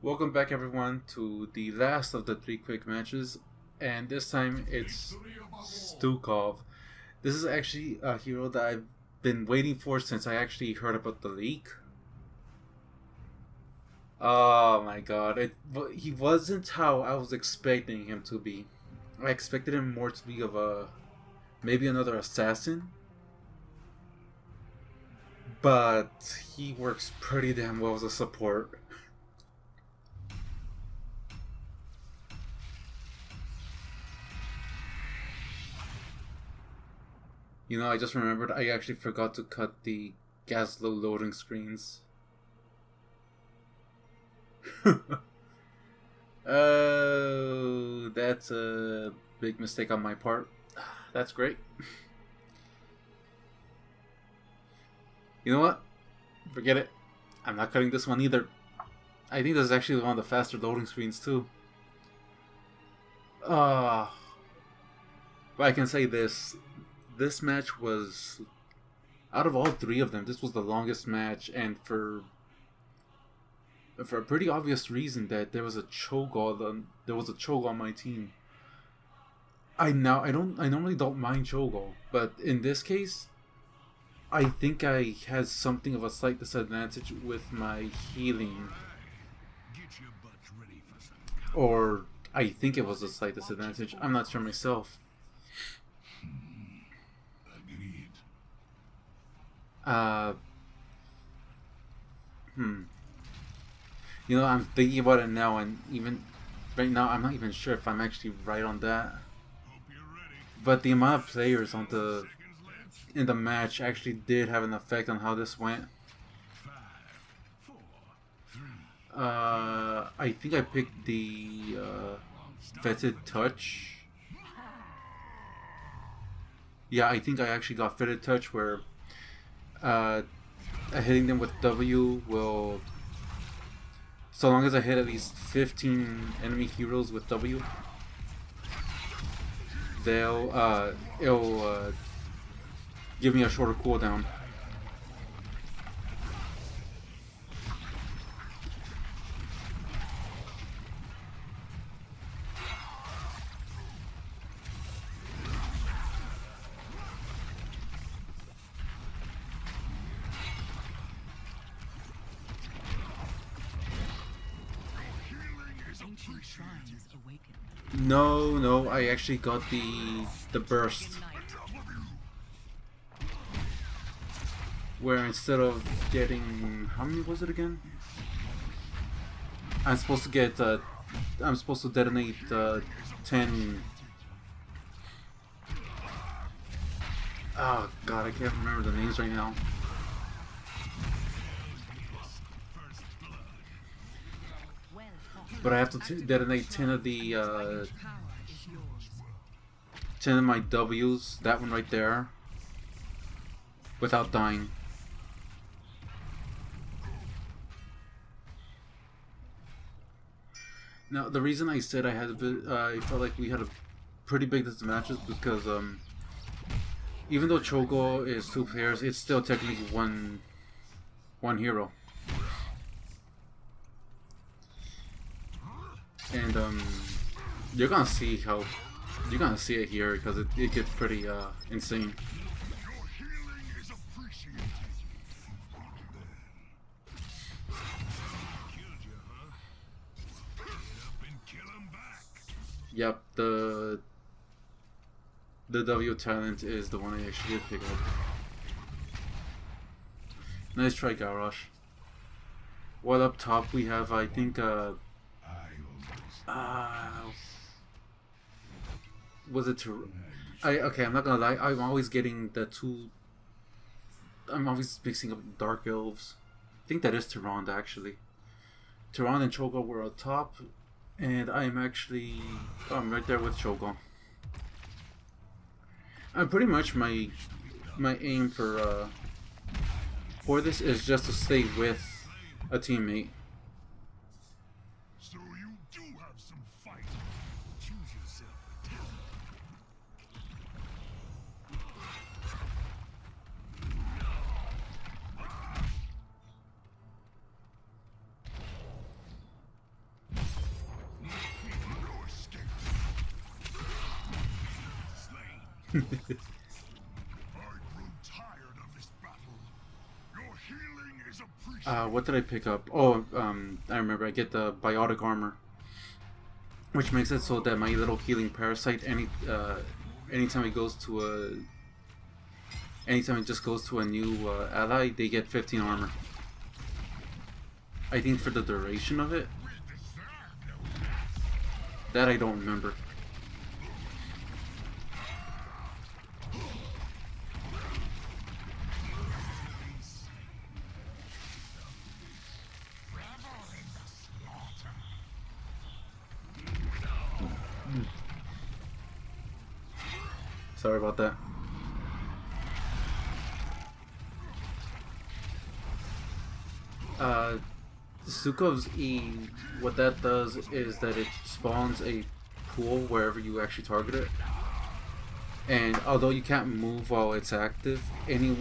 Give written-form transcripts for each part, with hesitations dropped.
Welcome back everyone to the last of the three quick matches, and this time it's Stukov. This is actually a hero that I've been waiting for since I actually heard about the leak. Oh my god, he wasn't how I was expecting him to be. I expected him more to be of maybe another assassin, but he works pretty damn well as a support. You know, I just remembered I actually forgot to cut the Gaslow loading screens. Oh, that's a big mistake on my part. That's great. You know what? Forget it. I'm not cutting this one either. I think this is actually one of the faster loading screens too. But I can say this. This match was, out of all three of them, this was the longest match, and for a pretty obvious reason that there was a choke on my team. I normally don't mind choke, but in this case, I think I had something of a slight disadvantage with my healing, or I think it was a slight disadvantage. I'm not sure myself. You know, I'm thinking about it now, and even right now, I'm not even sure if I'm actually right on that. But the amount of players in the match actually did have an effect on how this went. I think I picked the fetid touch. Yeah, I think I actually got fetid touch where hitting them with W will, so long as I hit at least 15 enemy heroes with W, it'll give me a shorter cooldown. No, I actually got the burst, where instead of getting, how many was it again? I'm supposed to detonate 10. Oh god, I can't remember the names right now. But I have to detonate 10 of the 10 of my W's, that one right there, without dying. Now, the reason I said I I felt like we had a pretty big disadvantage because even though Chogo is 2 players, it's still technically one hero. And you're gonna see it here because it gets pretty insane. Yep, the W talent is the one I actually did pick up. Nice try, Garrosh. Well, up top we have, I think, was it okay, I'm not gonna lie, I'm always getting the two. I'm always mixing up Dark Elves. I think that is Tyrande actually. Tyrande and Chogo were up top, and I'm right there with Chogo. Pretty much my aim for this is just to stay with a teammate. What did I pick up? Oh, I remember. I get the biotic armor, which makes it so that my little healing parasite, anytime it goes to anytime it just goes to a new ally, they get 15 armor. I think for the duration of it. That I don't remember. Sorry about that. Stukov's E, what that does is that it spawns a pool wherever you actually target it. And although you can't move while it's active, any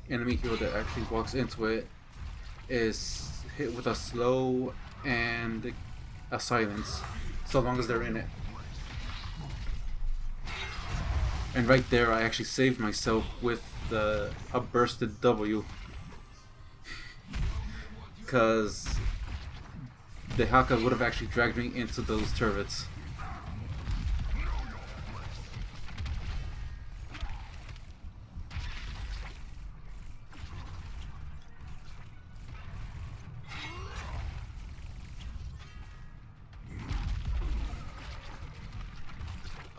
enemy hero that actually walks into it is hit with a slow and a silence, so long as they're in it. And right there, I actually saved myself with a bursted W, because the Haka would have actually dragged me into those turrets.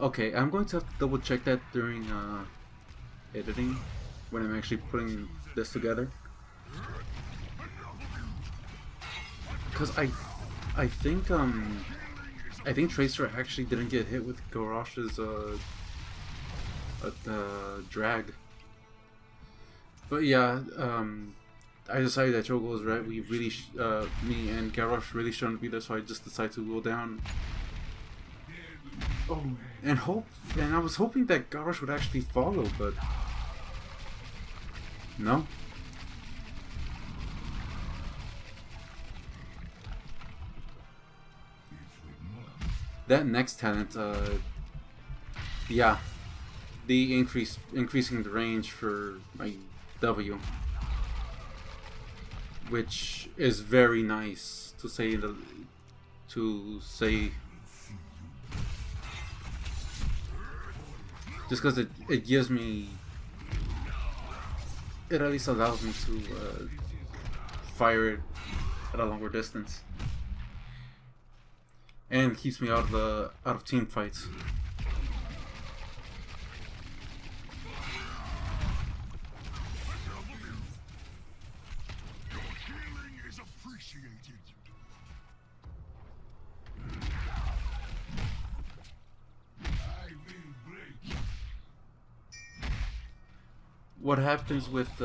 Okay, I'm going to have to double check that during editing, when I'm actually putting this together. Because I think Tracer actually didn't get hit with Garrosh's drag. But yeah, I decided that Chogo was right. We really, me and Garrosh really shouldn't be there, so I just decided to go down. Oh, and I was hoping that Garrosh would actually follow, but no. That next talent, yeah, the increasing the range for my W, which is very nice to say just because it gives me, it at least allows me to fire it at a longer distance, and keeps me out of team fights. What happens with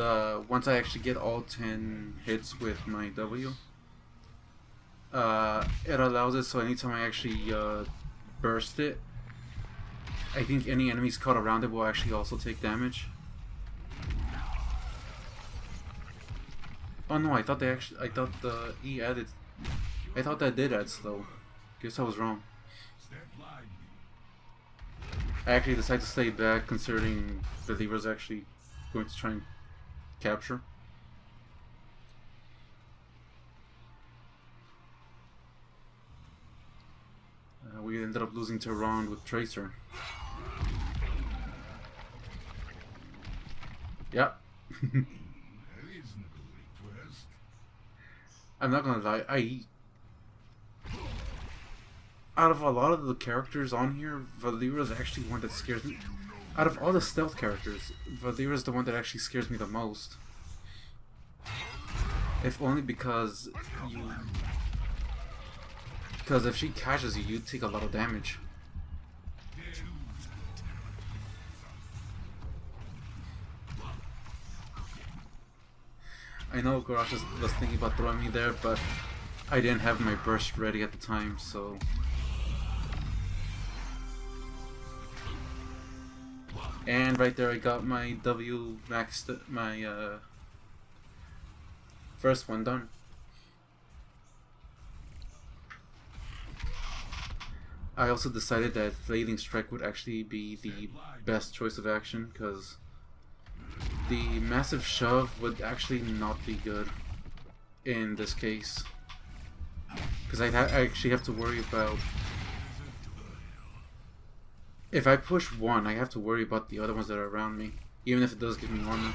once I actually get all 10 hits with my W, it allows it so anytime I actually burst it, I think any enemies caught around it will actually also take damage. Oh no, I thought the E added, I thought that did add slow. Guess I was wrong. I actually decided to stay back considering the lever's actually going to try and capture. We ended up losing to a round with Tracer. Yep. I'm not gonna lie, out of a lot of the characters on here, Valera is actually one that scares me. Out of all the stealth characters, Valera is the one that actually scares me the most. If only because if she catches you, you take a lot of damage. I know Garrosh was thinking about throwing me there, but I didn't have my burst ready at the time, so... And right there I got my W maxed, my first one done. I also decided that Flailing Strike would actually be the best choice of action, because the Massive Shove would actually not be good in this case. Because I actually have to worry about... If I push one, I have to worry about the other ones that are around me, even if it does give me armor.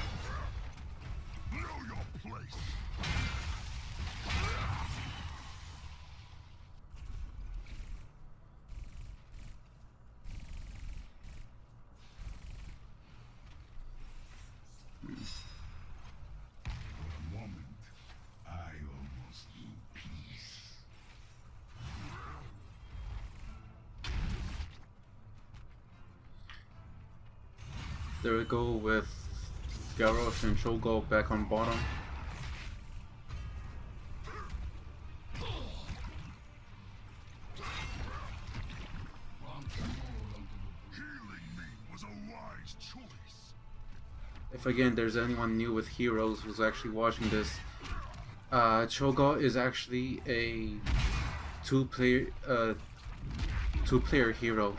There we go with Garrosh and Shogo back on bottom. If again there's anyone new with Heroes who's actually watching this, Cho'Gath is actually a two-player hero.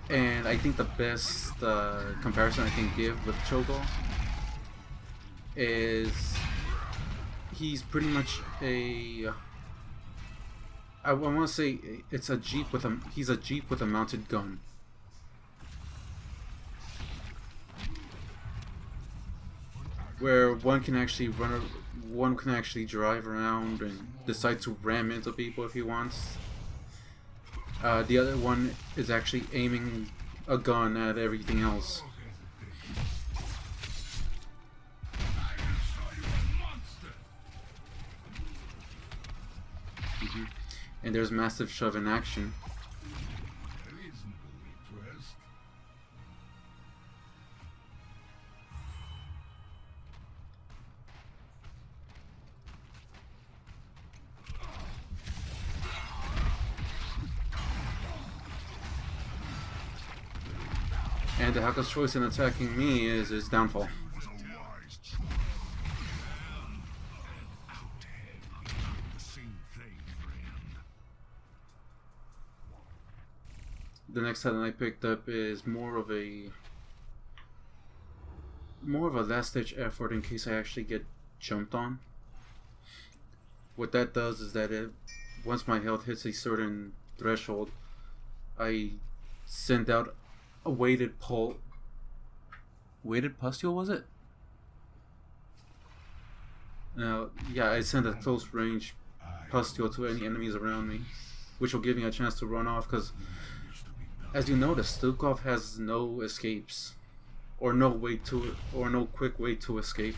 And I think the best comparison I can give with Cho'Gath is he's pretty much a... I want to say it's a jeep with a... He's a jeep with a mounted gun. Where one can actually one can actually drive around and decide to ram into people if he wants. The other one is actually aiming a gun at everything else. And there's Massive Shove in action. And the Haka's choice in attacking me is his downfall. The next talent I picked up is more of a last ditch effort in case I actually get jumped on. What that does is that once my health hits a certain threshold, I send out a weighted pustule, was it? Now, yeah, I send a close range pustule to any enemies around me, which will give me a chance to run off, because as you notice, Stukov has no escapes, or no quick way to escape.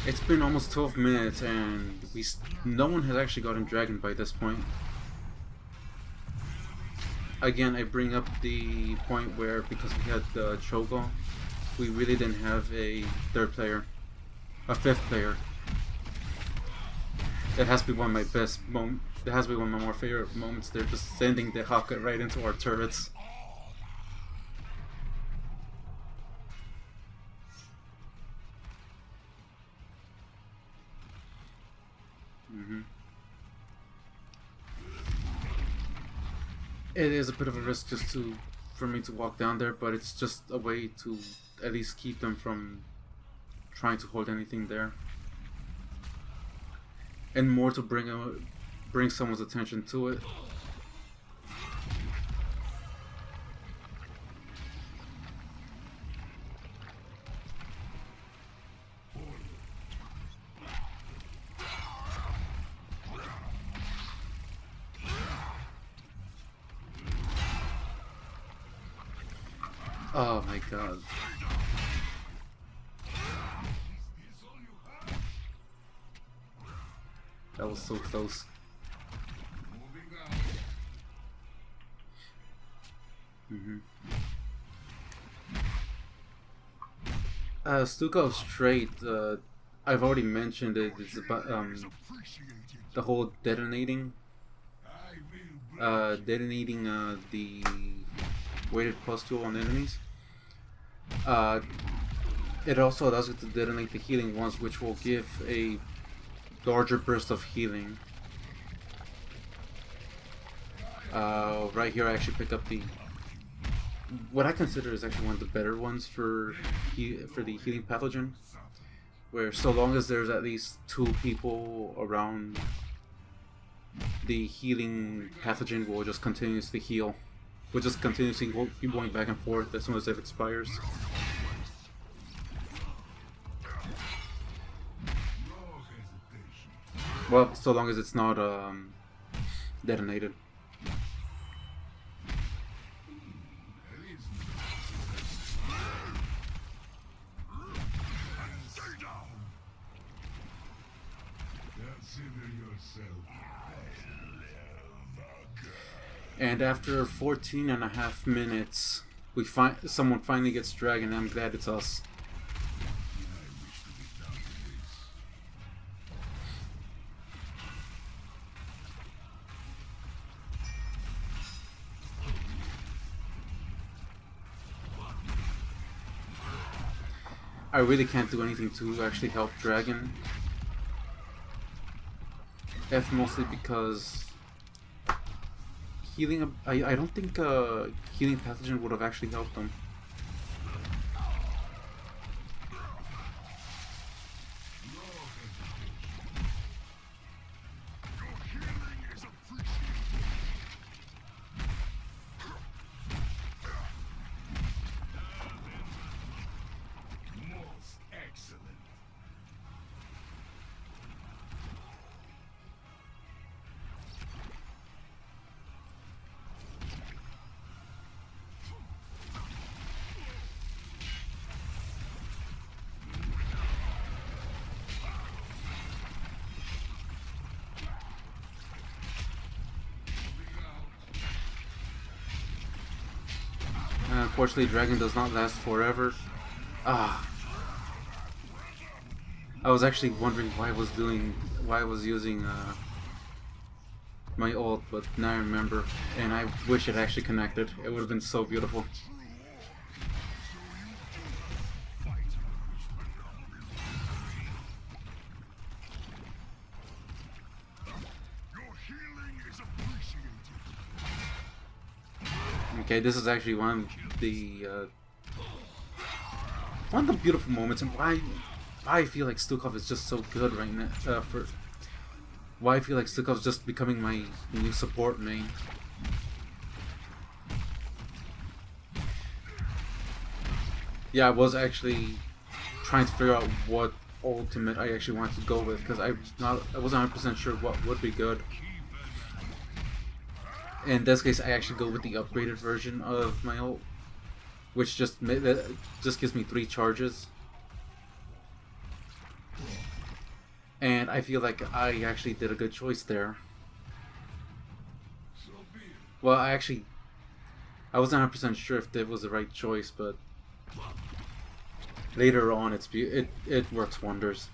It's been almost 12 minutes and no one has actually gotten Dragon by this point. Again, I bring up the point where, because we had the Cho'Gath, we really didn't have a fifth player. That has to be one of my best moments. That has to be one of my more favorite moments. They're just sending the Haka right into our turrets. It is a bit of a risk for me to walk down there, but it's just a way to at least keep them from trying to hold anything there, and more to bring someone's attention to it. Oh my god. That was so close. Stukov's trait, I've already mentioned it. It's about the whole detonating the weighted plus tool on enemies. It also allows you to detonate the healing ones, which will give a larger burst of healing. Right here, I actually pick up what I consider is actually one of the better ones for the healing pathogen, where so long as there's at least 2 people around, the healing pathogen will just continuously heal. We'll just continuously keep going back and forth as soon as it expires. Well, so long as it's not detonated. And after 14.5 minutes, someone finally gets dragged, and I'm glad it's us. I really can't do anything to actually help Dragon. F mostly because healing. I don't think healing pathogen would have actually helped them. Unfortunately, Dragon does not last forever. I was actually wondering why I was using my ult, but now I remember, and I wish it actually connected. It would have been so beautiful. Okay, this is actually one of the beautiful moments, and why I feel like Stukov is just so good right now. Why I feel like Stukov's just becoming my new support main. Yeah, I was actually trying to figure out what ultimate I actually wanted to go with, because I wasn't 100% sure what would be good. In this case, I actually go with the upgraded version of my ult, which just gives me 3 charges. And I feel like I actually did a good choice there. Well, I wasn't 100% sure if that was the right choice, but later on it works wonders.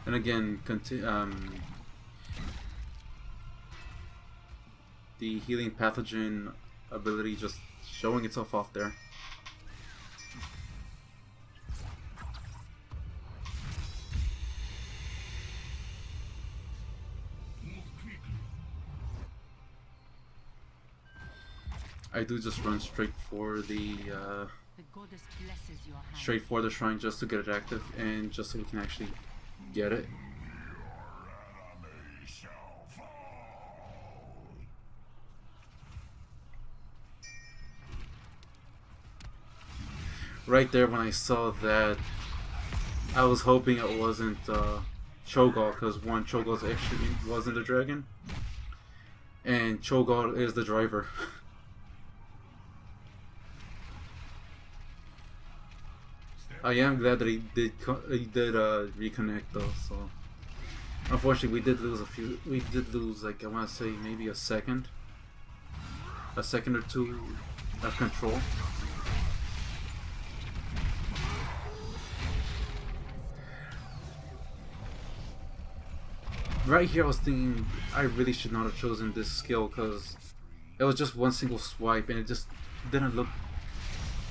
And again, the healing pathogen ability just showing itself off there. I do just run straight for the shrine just to get it active and just so we can actually get it. Right there when I saw that, I was hoping it wasn't Cho'Gall, because one, Cho'Gall actually wasn't a dragon, and Cho'Gall is the driver. I am glad that he did reconnect though. So unfortunately, we did lose like I want to say maybe a second or two of control. Right here, I was thinking I really should not have chosen this skill because it was just one single swipe and it just didn't look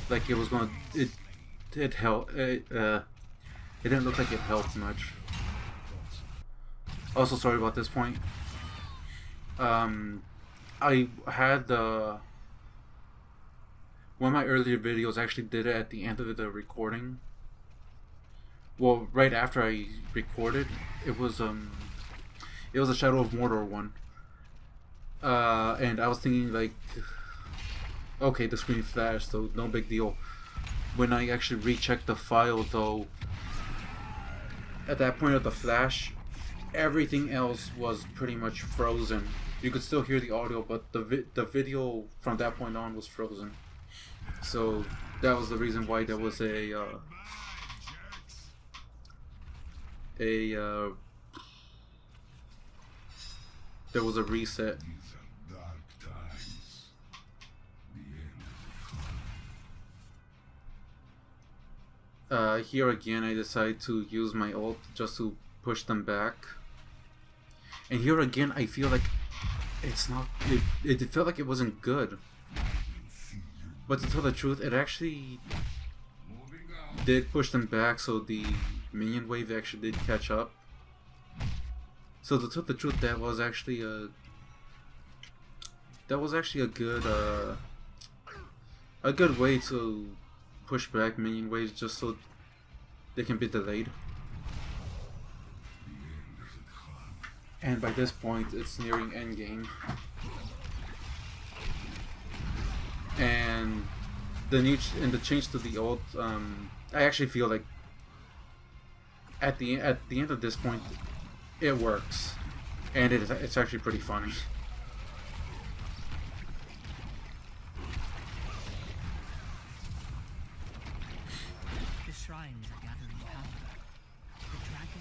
like it was going to. It helped. It didn't look like it helped much. Also, sorry about this point. I had one of my earlier videos actually did it at the end of the recording. Well, right after I recorded, it was a Shadow of Mordor one. And I was thinking like, okay, the screen flashed, so no big deal. When I actually rechecked the file though, at that point of the flash, everything else was pretty much frozen. You could still hear the audio, but the video from that point on was frozen. So that was the reason why there was there was a reset. Here again, I decided to use my ult just to push them back. And here again, I feel like it's not. It felt like it wasn't good. But to tell the truth, it actually did push them back, so the minion wave actually did catch up. So to tell the truth, that was actually a good way to push back minion waves just so they can be delayed. And by this point, it's nearing endgame. And the change to the ult, I actually feel like at the end of this point, it works, and it's actually pretty funny. The shrines are gathering power. The dragon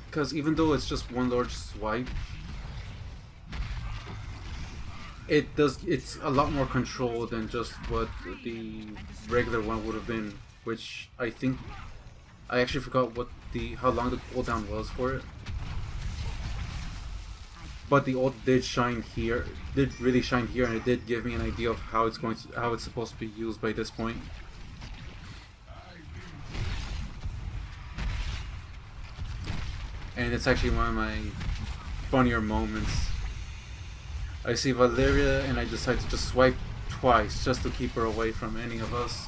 Because even though it's just one large swipe, it's a lot more control than just what the regular one would have been, which I think I actually forgot how long the cooldown was for it. But the ult did really shine here, and it did give me an idea of how it's supposed to be used by this point. And it's actually one of my funnier moments. I see Valeria and I decide to just swipe twice just to keep her away from any of us.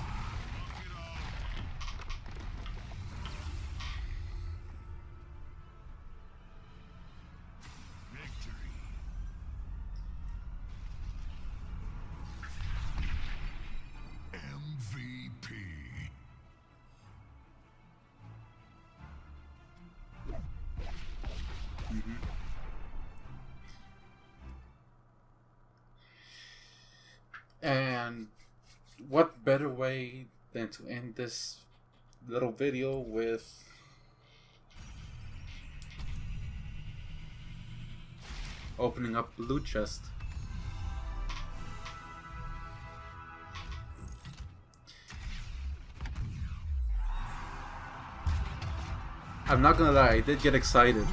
And what better way than to end this little video with opening up the loot chest. I'm not gonna lie, I did get excited.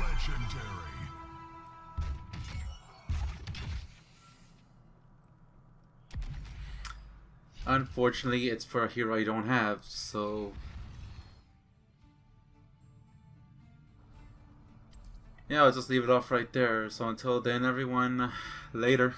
Unfortunately, it's for a hero I don't have, so... yeah, I'll just leave it off right there. So until then, everyone, later.